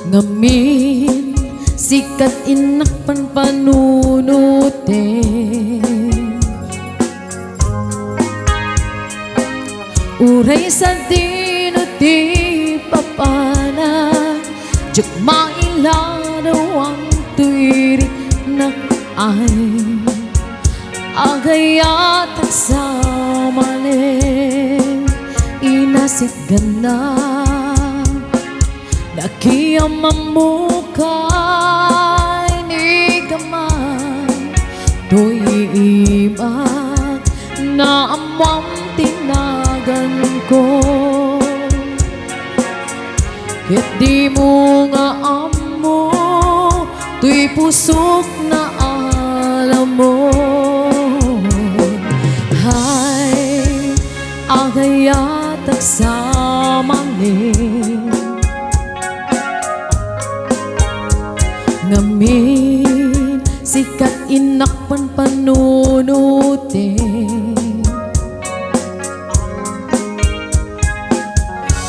Ngamin sikat inakpan panunutin, uray sa dino di papana, jak mailaraw ang tuwirik na ay agayat at sa mali inasit gana nakiyam mamukay ni kaman to'y iimat na amwam tinagan ko ket di mo nga amo to'y pusok na alam mo hay agayat at sa maling ngamin sikat inakpan panunutin,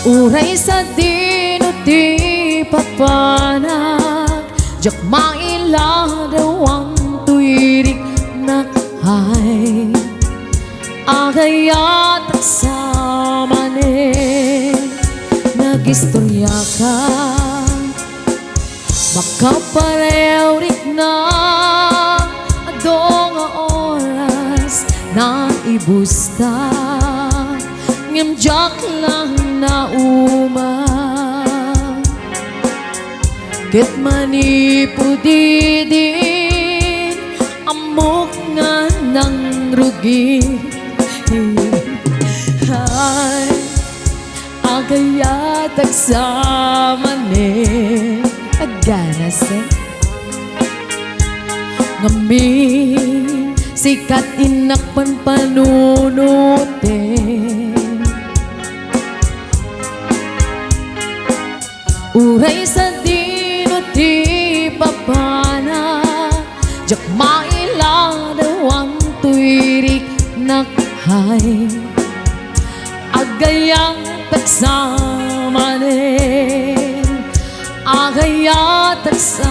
uray sa dino di papanak, jak mailaraw ang tuwirik na hay agayat at sa manin nagistorya ka makapareurik na adong oras na ibusta ngimjak lang na uma ket manipudidin amok nga ng rugi hay agayat at sa manin aganasin ngamin sikat inakpan panunutin, uray sa dino di papana, jak mailaraw ang tuwirik na hay agayang tagsamanin agayat at sa